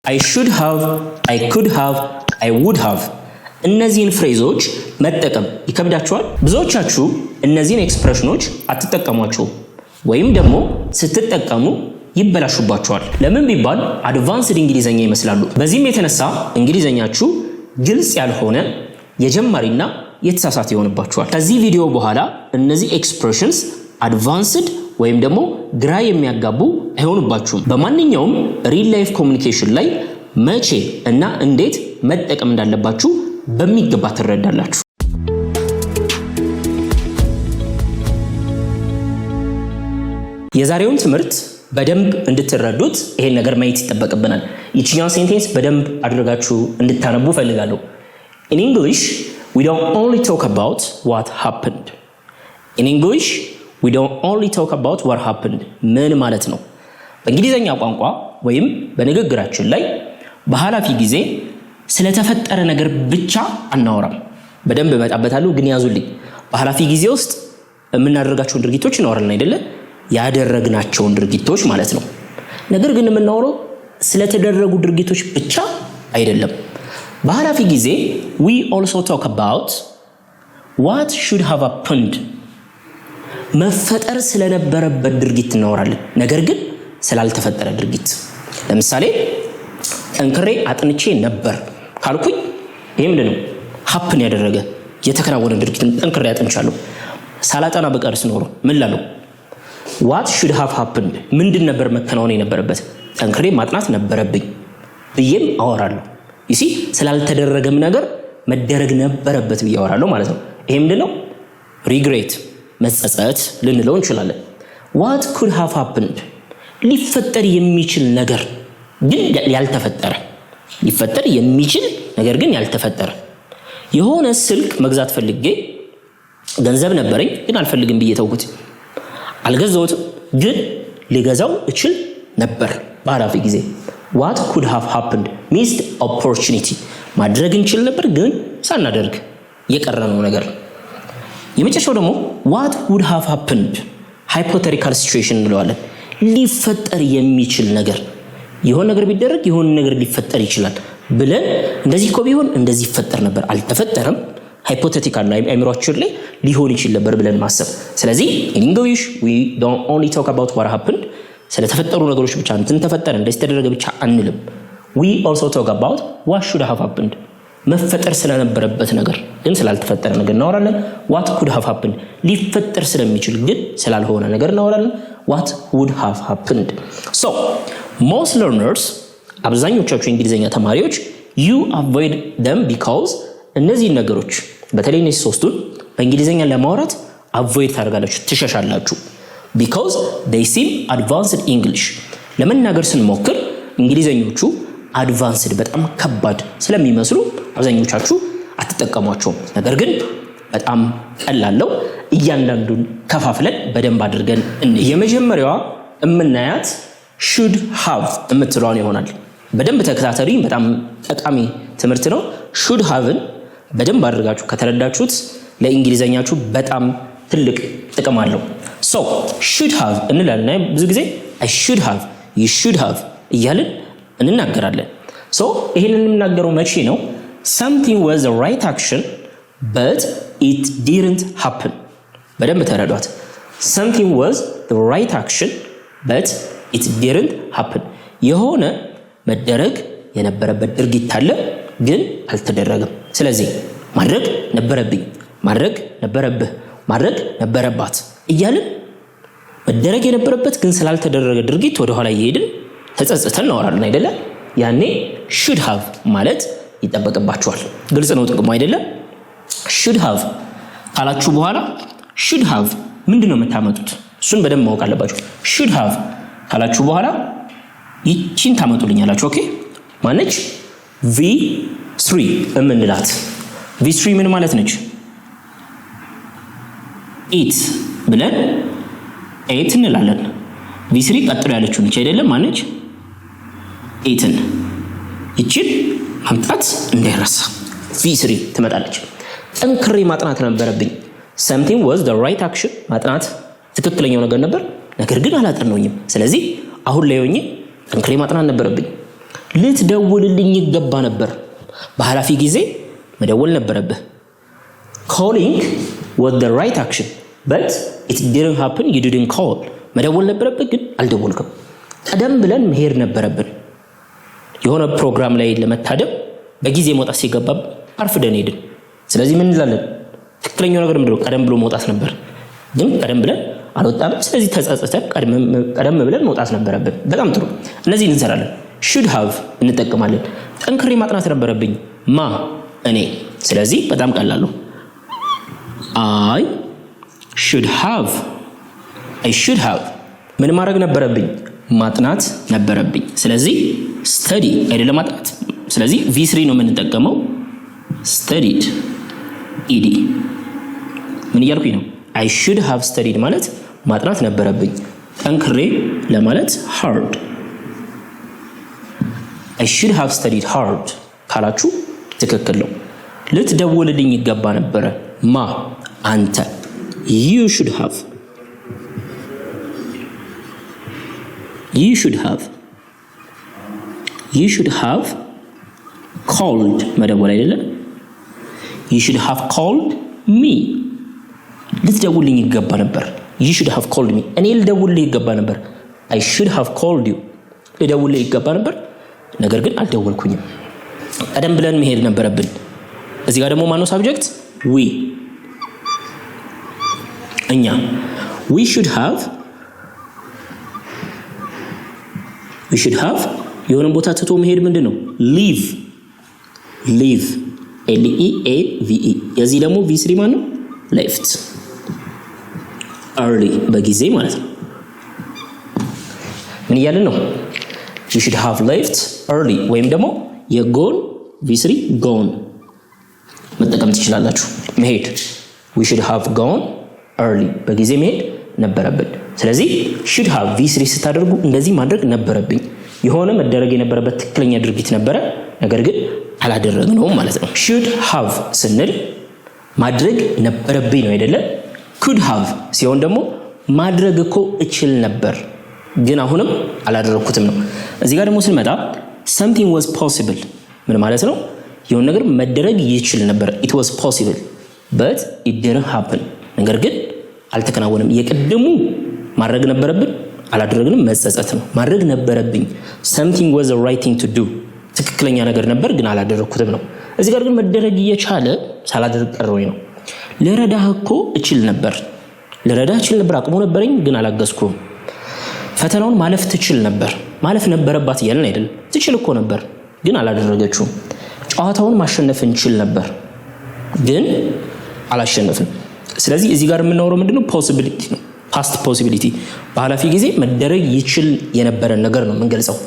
I should have, I could have, I would have እነዚህን ፍሬዞች መጠቀም ይከብዳችኋል? ብዙዎቻችሁ እነዚህን ኤክስፕሬሽኖች አትጠቀሟቸው ወይም ደግሞ ስትጠቀሙ ይበላሹባችኋል። ለምን ቢባል አድቫንስድ እንግሊዘኛ ይመስላሉ። በዚህም የተነሳ እንግሊዘኛችሁ ግልጽ ያልሆነ የጀማሪና የተሳሳተ ይሆንባችኋል። ከዚህ ቪዲዮ በኋላ እነዚህ ኤክስፕሬሽንስ አድቫንስድ ወይም ደግሞ ግራ የሚያጋቡ አይሆኑባችሁም። በማንኛውም ሪል ላይፍ ኮሙኒኬሽን ላይ መቼ እና እንዴት መጠቀም እንዳለባችሁ በሚገባ ትረዳላችሁ። የዛሬውን ትምህርት በደንብ እንድትረዱት ይሄን ነገር ማየት ይጠበቅብናል። ይችኛውን ሴንቴንስ በደንብ አድርጋችሁ እንድታነቡ ፈልጋለሁ። In English, we don't only talk about what happened. In English, we don't only talk about what happened. ምን ማለት ነው? በእንግሊዘኛ ቋንቋ ወይም በንግግራችን ላይ በኃላፊ ጊዜ ስለተፈጠረ ነገር ብቻ አናወራም። በደንብ እመጣበታለሁ፣ ግን ያዙልኝ። በኃላፊ ጊዜ ውስጥ የምናደርጋቸውን ድርጊቶች እናወራለን አይደለ? ያደረግናቸውን ድርጊቶች ማለት ነው። ነገር ግን የምናወራው ስለተደረጉ ድርጊቶች ብቻ አይደለም። በኃላፊ ጊዜ we also talk about what should have happened. መፈጠር ስለነበረበት ድርጊት እናወራለን፣ ነገር ግን ስላልተፈጠረ ድርጊት። ለምሳሌ ጠንክሬ አጥንቼ ነበር ካልኩኝ ይሄ ምንድነው? ሀፕን ያደረገ የተከናወነ ድርጊት። ጠንክሬ አጥንቻለሁ። ሳላጠና በቀርስ ኖሮ ምን ላለው? what should have happened ምንድን ነበር መከናወን የነበረበት? ጠንክሬ ማጥናት ነበረብኝ ብዬም አወራለሁ። ይሲ ስላልተደረገም ነገር መደረግ ነበረበት ብዬ አወራለሁ ማለት ነው። ይሄ ምንድነው? ሪግሬት መጸጸት ልንለው እንችላለን። what could have happened ሊፈጠር የሚችል ነገር ግን ያልተፈጠረ። ሊፈጠር የሚችል ነገር ግን ያልተፈጠረ። የሆነ ስልክ መግዛት ፈልጌ ገንዘብ ነበረኝ ግን አልፈልግም ብዬ ተውኩት። አልገዛሁትም ግን ሊገዛው እችል ነበር በኃላፊ ጊዜ። what could have happened missed opportunity ማድረግ እንችል ነበር ግን ሳናደርግ የቀረነው ነገር። የመጨረሻው ደግሞ what would have happened hypothetical situation እንለዋለን። ሊፈጠር የሚችል ነገር፣ የሆነ ነገር ቢደረግ የሆነ ነገር ሊፈጠር ይችላል ብለን እንደዚህ እኮ ቢሆን እንደዚህ ይፈጠር ነበር፣ አልተፈጠረም፣ hypothetical ላይ አእምሮአችን ላይ ሊሆን ይችል ነበር ብለን ማሰብ። ስለዚህ in English we don't only talk about what happened ስለተፈጠሩ ነገሮች ብቻ እንትን ተፈጠረ እንደዚህ ተደረገ ብቻ አንልም። we also talk about what should have happened መፈጠር ስለነበረበት ነገር ግን ስላልተፈጠረ ነገር እናወራለን። what could have happened ሊፈጠር ስለሚችል ግን ስላልሆነ ነገር እናወራለን። what would have happened. so most learners አብዛኞቻችሁ እንግሊዘኛ ተማሪዎች you avoid them because እነዚህ ነገሮች በተለይ እነዚህ ሶስቱን በእንግሊዘኛ ለማውራት avoid ታደርጋላችሁ፣ ትሸሻላችሁ። because they seem advanced English ለመናገር ስንሞክር እንግሊዘኞቹ አድቫንስድ በጣም ከባድ ስለሚመስሉ አብዛኞቻችሁ አትጠቀሟቸውም። ነገር ግን በጣም ቀላለው። እያንዳንዱን ከፋፍለን በደንብ አድርገን የመጀመሪያዋ እምናያት should have የምትለዋን ይሆናል። በደንብ ተከታተሉኝ፣ በጣም ጠቃሚ ትምህርት ነው። should haveን በደንብ አድርጋችሁ ከተረዳችሁት ለእንግሊዘኛችሁ በጣም ትልቅ ጥቅም አለው። so should have እንላለን ብዙ ጊዜ I should have, you should have እያልን እንናገራለን። so ይሄንን የምናገረው መቼ ነው? something was the right action but it didn't happen። በደንብ ተረዷት። something was the right action but it didn't happen። የሆነ መደረግ የነበረበት ድርጊት አለ ግን አልተደረገም። ስለዚህ ማድረግ ነበረብኝ፣ ማድረግ ነበረብህ፣ ማድረግ ነበረባት እያልን መደረግ የነበረበት ግን ስላልተደረገ ድርጊት ወደ ኋላ እየሄድን ተጸጽተን እናወራለን አይደለ? ያኔ should have ማለት ይጠበቅባችኋል። ግልጽ ነው ጥቅሙ አይደለ? should have ካላችሁ በኋላ should have ምንድነው የምታመጡት? እሱን በደንብ ማወቅ አለባችሁ። should have ካላችሁ በኋላ ይቺን ታመጡልኛላችሁ። ኦኬ ማነች? V3 እምንላት V3 ምን ማለት ነች? it ብለን it እንላለን። V3 ቀጥሎ ያለችው ነች አይደለም? ማነች? ኢትን ይቺን ማምጣት እንዳይረሳ V3 ትመጣለች። ጠንክሬ ማጥናት ነበረብኝ። something was the right action ማጥናት ትክክለኛው ነገር ነበር፣ ነገር ግን አላጠናሁኝም። ስለዚህ አሁን ላይ ሆኜ ጠንክሬ ማጥናት ነበረብኝ። ልትደውልልኝ ይገባ ነበር። በኃላፊ ጊዜ መደወል ነበረብህ። calling was the right action but it didn't happen, you didn't call. መደወል ነበረብህ ግን አልደወልክም። ቀደም ብለን መሄድ ነበረብን። የሆነ ፕሮግራም ላይ ለመታደም በጊዜ መውጣት ሲገባ አርፍደን ሄድን። ስለዚህ ምን እንላለን? ትክክለኛው ነገር ምንድነው? ቀደም ብሎ መውጣት ነበር። ግን ቀደም ብለን አልወጣንም። ስለዚህ ተጸጽተን ቀደም ብለን መውጣት ነበረብን። በጣም ጥሩ። እነዚህ እንሰራለን። should have እንጠቀማለን። ጠንክሬ ማጥናት ነበረብኝ። እኔ። ስለዚህ በጣም ቀላል ነው። I should have ምን ማድረግ ነበረብኝ? ማጥናት ነበረብኝ። ስለዚህ study አይደለም ማጥናት። ስለዚህ V3 ነው የምንጠቀመው። studied ed ምን እያልኩኝ ነው? I should have studied ማለት ማጥናት ነበረብኝ። ጠንክሬ ለማለት hard I should have studied hard ካላችሁ ትክክል ነው። ልትደውልልኝ ይገባ ነበረ። አንተ። you should have called መደወል አይደለም። you should have called me ልትደውልልኝ ይገባ ነበር። you should have called me እኔ ልደውልልኝ ይገባ ነበር። I should have called you ልደውልልኝ ይገባ ነበር፣ ነገር ግን አልደወልኩኝም። ቀደም ብለን መሄድ ነበረብን። እዚህ ጋር ደግሞ ማነው ሳብጀክት? we እኛ። we should have የሆነ ቦታ ትቶ መሄድ ምንድነው? leave L-E-A-V-E የዚህ ደግሞ V3 ማን ነው? left early በጊዜ ማለት ነው። ምን እያልን ነው? you should have left early ወይም ደግሞ የጎን V3 gone መጠቀም ትችላላችሁ። መሄድ we should have gone early በጊዜ መሄድ ነበረብን። ስለዚህ should have V3 ስታደርጉ እንደዚህ ማድረግ ነበረብኝ። የሆነ መደረግ የነበረበት ትክክለኛ ድርጊት ነበረ፣ ነገር ግን አላደረግነውም ማለት ነው። should have ስንል ማድረግ ነበረብኝ ነው አይደለ? could have ሲሆን ደግሞ ማድረግ እኮ እችል ነበር ግን አሁንም አላደረኩትም ነው። እዚህ ጋር ደግሞ ስንመጣ something was possible ምን ማለት ነው? የሆነ ነገር መደረግ ይችል ነበር። it was possible but it didn't happen ነገር ግን አልተከናወነም። የቅድሙ ማድረግ ነበረብን አላደረግንም፣ መጸጸት ነው። ማድረግ ነበረብኝ something was the right thing to do ትክክለኛ ነገር ነበር ግን አላደረኩትም ነው። እዚህ ጋር ግን መደረግ እየቻለ ሳላደርግ ቀረሁኝ ነው። ልረዳህ እኮ እችል ነበር አቅሙ ነበረኝ ግን አላገዝኩም። ፈተናውን ማለፍ ትችል ነበር፣ ማለፍ ነበረባት እያልን አይደለም። ትችል እኮ ነበር ግን አላደረገችውም። ጨዋታውን ማሸነፍ እንችል ነበር ግን አላሸነፍም። ስለዚህ እዚህ ጋር የምናወራው ምንድነው? ፖሲቢሊቲ ነው። ፓስት ፖሲቢሊቲ በኃላፊ ጊዜ መደረግ ይችል የነበረ ነገር ነው የምንገልጸው።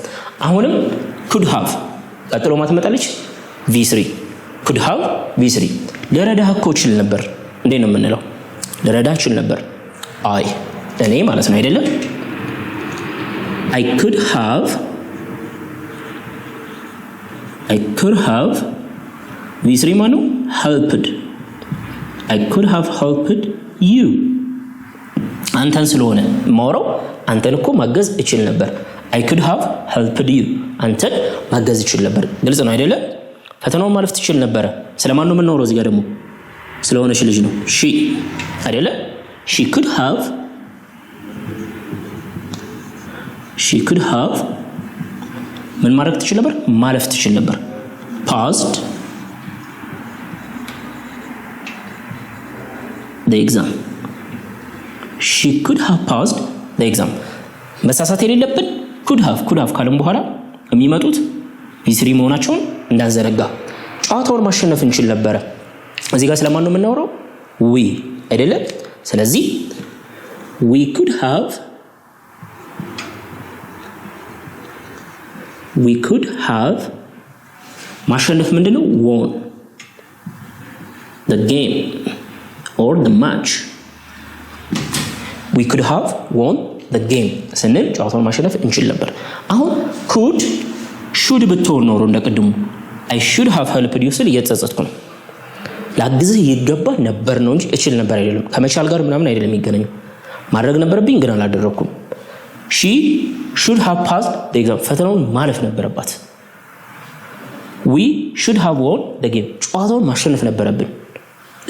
አሁንም could have ቀጥሎ ማትመጣለች V3 could have V3 ልረዳህ እኮ እችል ነበር እንዴት ነው የምንለው? ልረዳህ እችል ነበር እኔ ማለት ነው አይደለም? I could have V3 ማነው? helped I could have helped you አንተን ስለሆነ ማውራው አንተን እኮ ማገዝ እችል ነበር። I could have helped you አንተን ማገዝ እችል ነበር። ግልጽ ነው አይደለ? ፈተናውን ማለፍ ትችል ነበር። ስለማን ነው የምናወራው? እዚህ ጋር ደግሞ ስለሆነች ልጅ ነው። she አይደለ? she could have ምን ማድረግ ትችል ነበር? ማለፍ ትችል ነበር። passed the exam she could have passed the exam መሳሳት የሌለብን could have ካለም በኋላ የሚመጡት V3 መሆናቸውን እንዳንዘነጋ። ጨዋታውን ማሸነፍ እንችል ነበር። እዚህ ጋር ስለማን ነው የምናወራው? we አይደለ? ስለዚህ we could have ማሸነፍ ምንድነው? won the game or the match we could have won the game ስንል ጨዋታውን ማሸነፍ እንችል ነበር። አሁን should ብትሆን ኖሮ እንደቀድሙ I should have helped you ስል እየተጸጸትኩ ነው። ላግዝህ ይገባ ነበር ነው እንጂ እችል ነበር አይደለም። ከመቻል ጋር ምናምን አይደለም የሚገናኘው። ማድረግ ነበረብኝ ግን አላደረኩም። she should have passed the exam ፈተናውን ማለፍ ነበረባት we should have won the game ጨዋታውን ማሸነፍ ነበረብን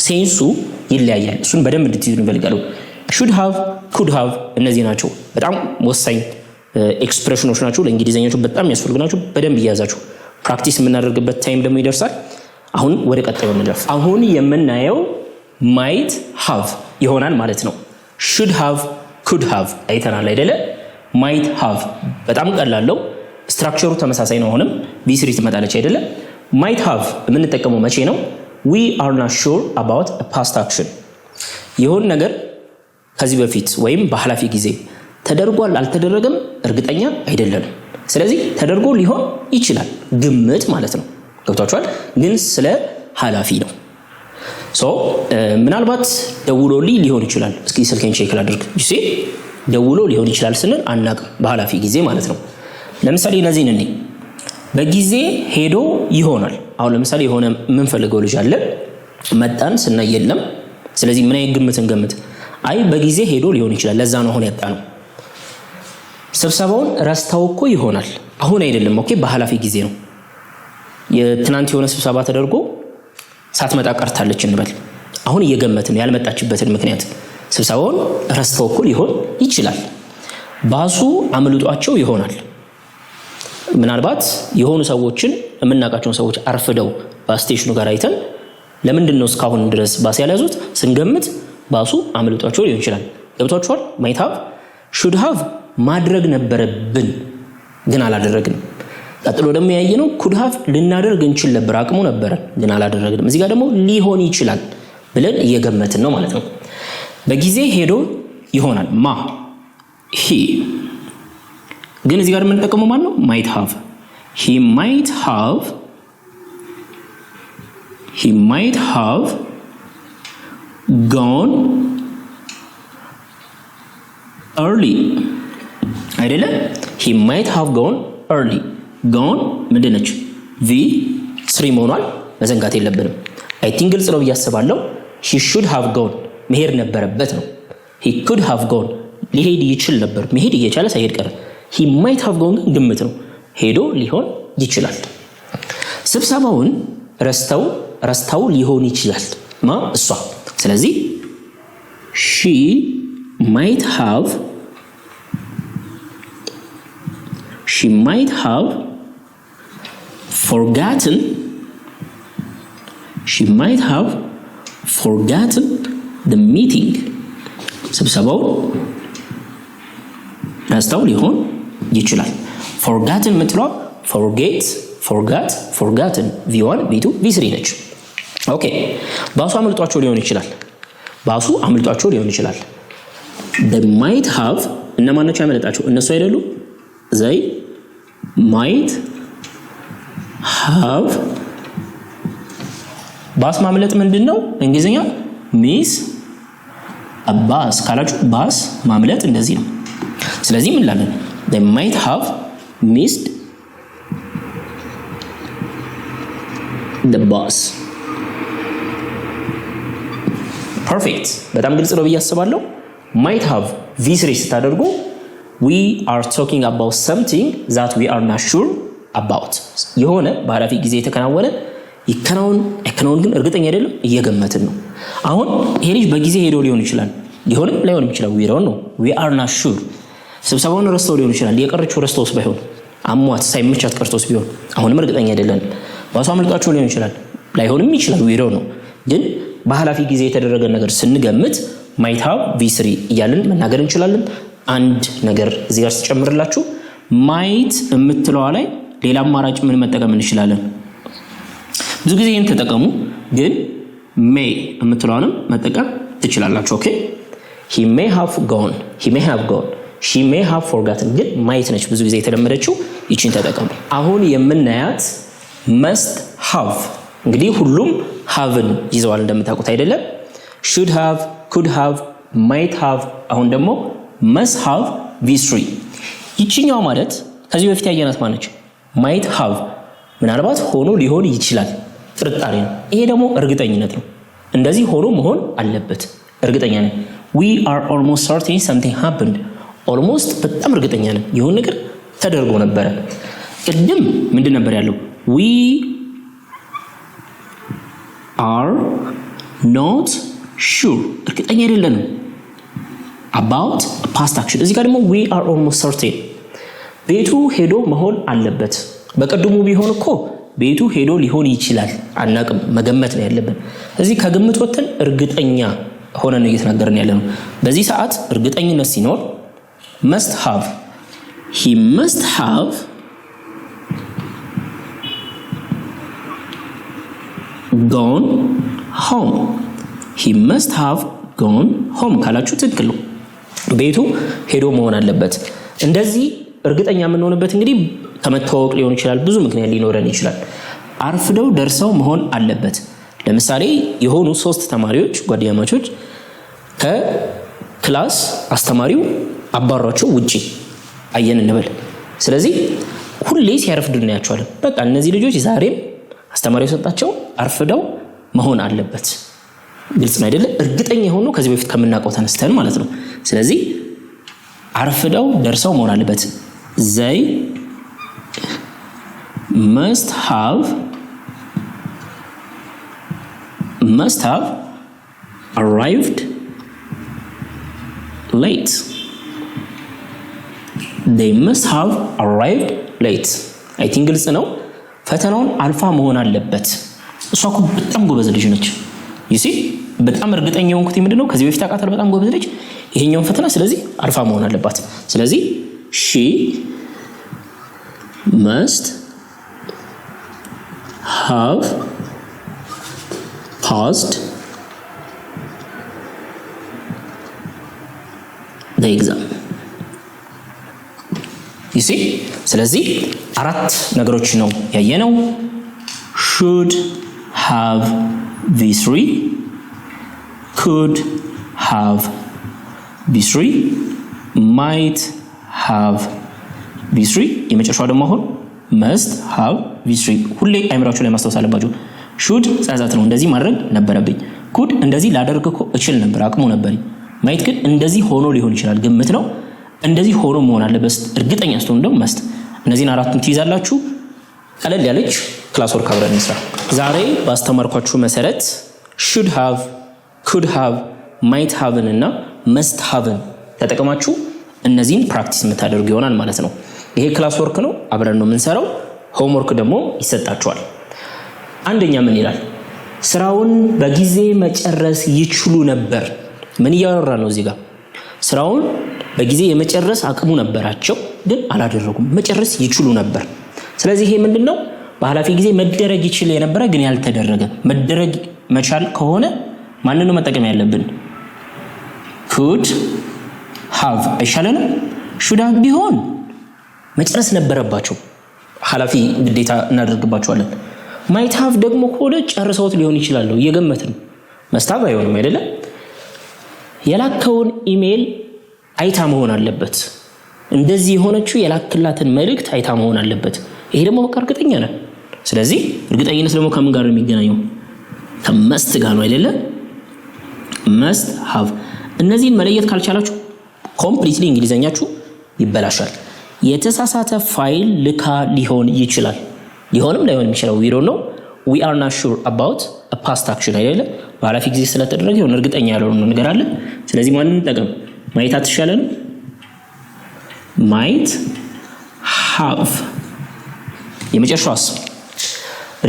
ሴንሱ ይለያያል እሱን በደንብ እንድትይዙ እንፈልጋለሁ should have could have እነዚህ ናቸው በጣም ወሳኝ ኤክስፕሬሽኖች ናቸው ለእንግሊዘኛቸው በጣም ያስፈልጉ ናቸው በደንብ ይያዛችሁ ፕራክቲስ የምናደርግበት ታይም ደግሞ ይደርሳል አሁን ወደ ቀጣዩ እንለፍ አሁን የምናየው might have ይሆናል ማለት ነው should have could have አይተናል አይደለ might have በጣም ቀላል ነው ስትራክቸሩ ተመሳሳይ ነው ሆነም v3 ትመጣለች አይደለ might have የምንጠቀመው መቼ ነው we are not sure about a past action ይሁን ነገር ከዚህ በፊት ወይም በሐላፊ ጊዜ ተደርጓል አልተደረገም እርግጠኛ አይደለም ስለዚህ ተደርጎ ሊሆን ይችላል ግምት ማለት ነው ገብታችኋል ግን ስለ ሐላፊ ነው ሶ ምናልባት ደውሎልኝ ሊሆን ይችላል እስኪ ስልኬን ቼክ ላድርግ you see ደውሎ ሊሆን ይችላል ስንል አናቅም በሐላፊ ጊዜ ማለት ነው ለምሳሌ እነዚህን እኔ በጊዜ ሄዶ ይሆናል አሁን ለምሳሌ የሆነ ምን ፈልገው ልጅ አለ መጣን ስናይ የለም ስለዚህ ምን አይግምትን ገምት አይ በጊዜ ሄዶ ሊሆን ይችላል ለዛ ነው አሁን ያጣነው ስብሰባውን ረስተው እኮ ይሆናል አሁን አይደለም ኦኬ በሐላፊ ጊዜ ነው የትናንት የሆነ ስብሰባ ተደርጎ ሳትመጣ ቀርታለች እንበል አሁን እየገመትን ያልመጣችበትን ምክንያት ስብሰባውን ረስተው እኮ ሊሆን ይችላል ባሱ አምልጧቸው ይሆናል ምናልባት የሆኑ ሰዎችን የምናቃቸውን ሰዎች አርፍደው በስቴሽኑ ጋር አይተን ለምንድን ነው እስካሁን ድረስ ባስ ያልያዙት ስንገምት ባሱ አምልጧቸው ሊሆን ይችላል ገብቷችኋል might have should have ማድረግ ነበረብን ግን አላደረግንም ቀጥሎ ደግሞ ያየነው could have ልናደርግ እንችል ነበር አቅሙ ነበር ግን አላደረግንም እዚህ ጋር ደግሞ ሊሆን ይችላል ብለን እየገመትን ነው ማለት ነው በጊዜ ሄዶ ይሆናል ማ he ግን እዚህ ጋር የምንጠቀመው ማን ነው might have he might have gone early አይደለ he might have gone early gone ምንድነች v3 ሆኗል መዘንጋት የለብንም I think ግልጽ ነው ያስባለው he should have gone መሄድ ነበረበት ነው he could have gone ሊሄድ ይችል ነበር መሄድ እየቻለ ሳይሄድ ቀረ he might have gone ግምት ነው ሄዶ ሊሆን ይችላል ስብሰባውን ረስተው ሊሆን ይችላል ማ እሷ ስለዚህ she might have forgotten the meeting ስብሰባው ረስተው ሊሆን ይችላል forgotten ምትለው forgotten v1 v2 v3 ነች ኦኬ ባሱ አምልጧቸው ሊሆን ይችላል they might have እነማን ናቸው ያመለጣቸው እነሱ አይደሉ they might have ባስ ማምለጥ ምንድነው እንግሊዘኛ miss a bus ካላችሁ ባስ ማምለጥ እንደዚህ ነው ስለዚህ ምን ላለን they might have missed the bus perfect በጣም ግልጽ ነው ብያስባለሁ might have v3 ስታደርጉ we are talking about something that we are not sure about የሆነ በሐላፊ ጊዜ የተከናወነ ይከናወን ግን እርግጠኛ አይደለም እየገመትን ነው አሁን ይሄ ልጅ በጊዜ ሄዶ ሊሆን ይችላል ሊሆንም ላይሆንም ይችላል we don't know we are not sure ስብሰባውን ረስተው ሊሆን ይችላል የቀረችው ረስተውስ ባይሆን አሟት ሳይመቻት ቀርቶስ ቢሆን አሁንም እርግጠኛ አይደለም ባሱ አምልጧቸው ሊሆን ይችላል ላይሆንም ይችላል we don't know ግን በሐላፊ ጊዜ የተደረገ ነገር ስንገምት might have v3 እያልን መናገር እንችላለን አንድ ነገር እዚህ ጋር ተጨምርላችሁ might የምትለው ላይ ሌላ አማራጭ ምን መጠቀም እንችላለን ብዙ ጊዜ ይሄን ተጠቀሙ ግን may የምትለውንም መጠቀም ትችላላችሁ ኦኬ he may have gone she may have forgotten ግን might ነች ብዙ ጊዜ የተለመደችው ይቺን ተጠቀሙ አሁን የምናያት must have እንግዲህ ሁሉም haveን ይዘዋል እንደምታውቁት አይደለም should have could have might have አሁን ደግሞ must have v3 ይቺኛው ማለት ከዚህ በፊት ያየናት ማነች might have ምናልባት ሆኖ ሊሆን ይችላል ጥርጣሬ ነው ይሄ ደግሞ እርግጠኝነት ነው እንደዚህ ሆኖ መሆን አለበት እርግጠኛ ነኝ we are almost certain something happened almost በጣም እርግጠኛ ነኝ የሆነ ነገር ተደርጎ ነበር ቅድም ምንድን ነበር ያለው we are not sure እርግጠኛ አይደለንም about a past action እዚህ ጋር ደግሞ we are almost certain ቤቱ ሄዶ መሆን አለበት በቀድሞ ቢሆን እኮ ቤቱ ሄዶ ሊሆን ይችላል አናቅም መገመት ነው ያለብን እዚህ ከግምት ወጥተን እርግጠኛ ሆነን እየተናገርን ያለነው በዚህ ሰዓት እርግጠኝነት ሲኖር must have he must have gone home he must have gone home ካላችሁ ትክክል ነው ቤቱ ሄዶ መሆን አለበት እንደዚህ እርግጠኛ የምንሆንበት እንግዲህ ከመተዋወቅ ሊሆን ይችላል ብዙ ምክንያት ሊኖረን ይችላል አርፍደው ደርሰው መሆን አለበት ለምሳሌ የሆኑ 3 ተማሪዎች ጓደኛማቾች ከክላስ አስተማሪው አባሯቸው ውጪ አየን እንበል ስለዚህ ሁሌ ሲያረፍዱ እናያቸዋለን በቃ እነዚህ ልጆች ዛሬም አስተማሪው ሰጣቸው አርፍደው መሆን አለበት ግልጽ ነው አይደለ እርግጠኛ ሆኖ ከዚህ በፊት ከምናውቀው ተነስተን ማለት ነው ስለዚህ አርፍደው ደርሰው መሆን አለበት they must have arrived late they must have arrived late I think ግልጽ ነው ፈተናውን አልፋ መሆን አለበት እሷ እኮ በጣም ጎበዝ ልጅ ነች you see በጣም እርግጠኛ ሆንኩት ምንድነው ከዚህ በፊት አቃተል በጣም ጎበዝ ልጅ ይሄኛው ፈተና ስለዚህ አልፋ መሆን አለባት ስለዚህ she must have passed the exam you see ስለዚህ አራት ነገሮች ነው ያየነው should have V3 could have V3 might have V3 የመጨረሻው ደግሞ አሁን must have V3 ሁሌ አይምራችሁ ላይ ማስተዋወስ አለባችሁ should ጻጻት ነው እንደዚህ ማድረግ ነበረብኝ could እንደዚህ ላደርግ እኮ እችል ነበር አቅሙ ነበር might ግን እንደዚህ ሆኖ ሊሆን ይችላል ግምት ነው እንደዚህ ሆኖ መሆን አለበት እርግጠኛ ስትሆኑ ደግሞ must እነዚህን አራቱን ትይዛላችሁ ቀለል ያለች ክላስ ወርክ አብረን እንስራ ዛሬ ባስተማርኳችሁ መሰረት should have could have might have እና must have ተጠቅማችሁ እነዚህን ፕራክቲስ የምታደርጉ ይሆናል ማለት ነው ይሄ ክላስ ወርክ ነው አብረን ነው የምንሰራው ሆምወርክ ደግሞ ይሰጣችኋል አንደኛ ምን ይላል ስራውን በጊዜ መጨረስ ይችሉ ነበር ምን ያወራ ነው እዚህ ጋር ስራውን በጊዜ የመጨረስ አቅሙ ነበራቸው ግን አላደረጉም መጨረስ ይችሉ ነበር ስለዚህ ይሄ ምንድነው በኃላፊ ጊዜ መደረግ ይችል የነበረ ግን ያልተደረገ መደረግ መቻል ከሆነ ማንን ነው መጠቀም ያለብን could have አይሻለንም should have ቢሆን መጨረስ ነበረባቸው ኃላፊ ግዴታ እናደርግባቸዋለን might have ደግሞ ኮደ ጨርሰውት ሊሆን ይችላል እየገመትን መስታብ አይሆንም አይደለ የላከውን ኢሜል አይታ መሆን አለበት እንደዚህ የሆነችው የላክላትን መልእክት አይታ መሆን አለበት ይሄ ደግሞ በቃ እርግጠኛ ነን ስለዚህ እርግጠኝነት ደግሞ ከምን ጋር ነው የሚገናኘው ከመስት ጋር ነው አይደለ must have እነዚህን መለየት ካልቻላችሁ ኮምፕሊትሊ እንግሊዘኛችሁ ይበላሻል የተሳሳተ ፋይል ልካ ሊሆን ይችላል ሊሆንም ላይሆንም ይችላል we don't know we are not sure about a past action አይደለ ባላፊ ጊዜ ስለተደረገ ይሁን እርግጠኛ ያልሆነው ነገር አለ ስለዚህ ማንን እንጠቀም ማየት አትሻለን might have የመጨረሻውስ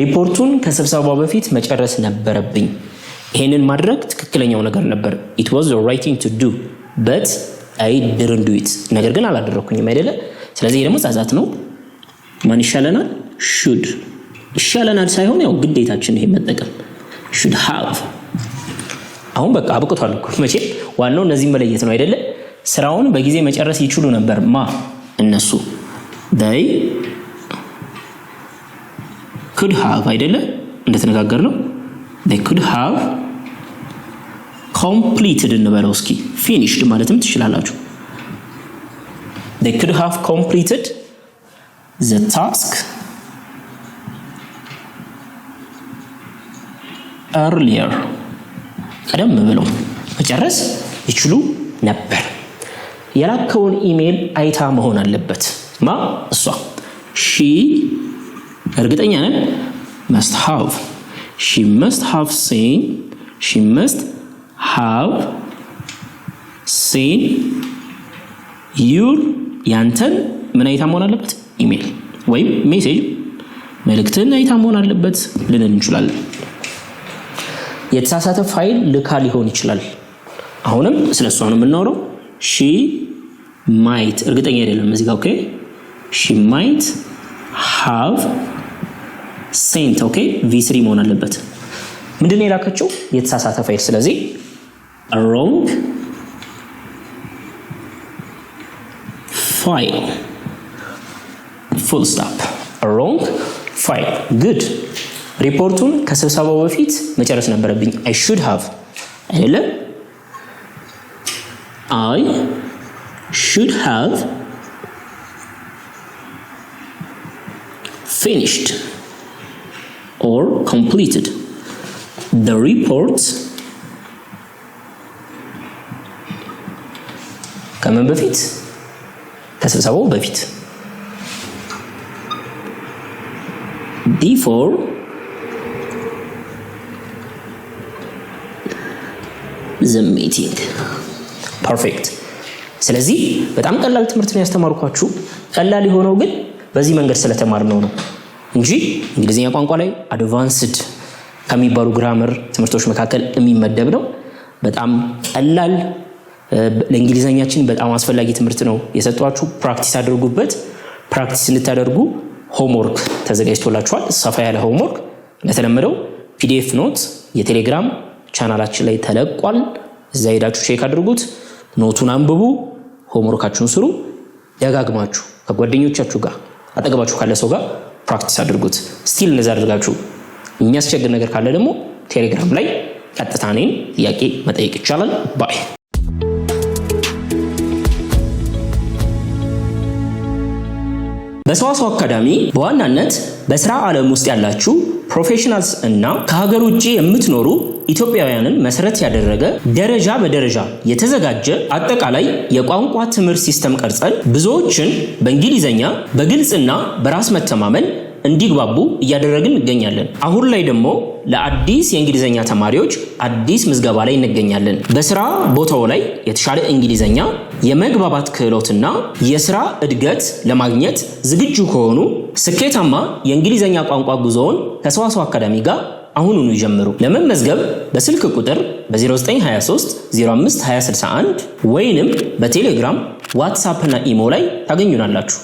ሪፖርቱን ከስብሰባው በፊት መጨረስ ነበረብኝ ይሄንን ማድረግ ትክክለኛው ነገር ነበር it was the right thing to do but I didn't do it ነገር ግን አላደረኩኝም አይደለ ስለዚህ ደግሞ ጻጻት ነው ማን ይሻለናል should ይሻለናል ሳይሆን ያው ግዴታችን ይሄ መጠቀም should have አሁን በቃ አብቅቷል እኮ መቼ ዋናው እነዚህ መለየት ነው አይደለ ስራውን በጊዜ መጨረስ ይችሉ ነበር እነሱ they could have አይደለ እንደተነጋገር ነው they could have completed እንበለው እስኪ finished ማለትም ትችላላችሁ they could have completed the task earlier ቀደም ብለው መጨረስ ይችሉ ነበር የላከውን ኢሜል አይታ መሆን አለበት እሷ she እርግጠኛ ነን must have she must have seen your ያንተን ምን አይታ መሆን አለበት ኢሜል ወይም ሜሴጅ መልእክትን አይታ መሆን አለበት ልንን እንችላለን የተሳሳተ ፋይል ልካ ሊሆን ይችላል አሁንም ስለሷ ነው የምናወራው she might እርግጠኛ አይደለም እዚህ ጋር ኦኬ she might have sent ኦኬ v3 መሆን አለበት ምንድነው የላከችው የተሳሳተ ፋይል ስለዚህ a wrong file full stop a wrong file good ሪፖርቱን ከስብሰባው በፊት መጨረስ ነበረብኝ I should have አይደለ I should have finished or completed the report ከምን በፊት ከስብሰባው በፊት before the meeting perfect ስለዚህ በጣም ቀላል ትምህርት ነው ያስተማርኳችሁ ቀላል የሆነው ግን በዚህ መንገድ ስለተማርነው ነው እንጂ እንግሊዝኛ ቋንቋ ላይ አድቫንስድ ከሚባሉ ግራመር ትምህርቶች መካከል የሚመደብ ነው በጣም ቀላል ለእንግሊዝኛችን በጣም አስፈላጊ ትምህርት ነው የሰጧችሁ ፕራክቲስ አድርጉበት ፕራክቲስ እንድታደርጉ ሆምወርክ ተዘጋጅቶላችኋል ሰፋ ያለ ሆምወርክ እንደተለመደው ፒዲኤፍ ኖት የቴሌግራም ቻናላችን ላይ ተለቋል እዛ ሄዳችሁ ቼክ አድርጉት ኖቱን አንብቡ ሆምወርካችሁን ስሩ ያጋግማችሁ ከጓደኞቻችሁ ጋር አጠገባችሁ ካለ ሰው ጋር ፕራክቲስ አድርጉት ስቲል እንደዛ አድርጋችሁ የሚያስቸግር ነገር ካለ ደግሞ ቴሌግራም ላይ ቀጥታ እኔን ጥያቄ መጠየቅ ይቻላል ባይ በሰዋሰው አካዳሚ በዋናነት በስራ ዓለም ውስጥ ያላችሁ ፕሮፌሽናልስ እና ከሀገር ውጪ የምትኖሩ ኢትዮጵያውያንን መሰረት ያደረገ ደረጃ በደረጃ የተዘጋጀ አጠቃላይ የቋንቋ ትምህርት ሲስተም ቀርጸን ብዙዎችን በእንግሊዘኛ በግልጽና በራስ መተማመን እንዲግባቡ እያደረግን እንገኛለን አሁን ላይ ደግሞ ለአዲስ የእንግሊዘኛ ተማሪዎች አዲስ ምዝገባ ላይ እንገኛለን በስራ ቦታው ላይ የተሻለ እንግሊዘኛ የመግባባት ክህሎትና የስራ እድገት ለማግኘት ዝግጁ ከሆኑ ስኬታማ የእንግሊዘኛ ቋንቋ ጉዞውን ከሰዋሰው አካዳሚ ጋር አሁኑኑ ይጀምሩ ለመመዝገብ በስልክ ቁጥር በ0923 05 2061 ወይንም በቴሌግራም ዋትስአፕ እና ኢሞ ላይ ታገኙናላችሁ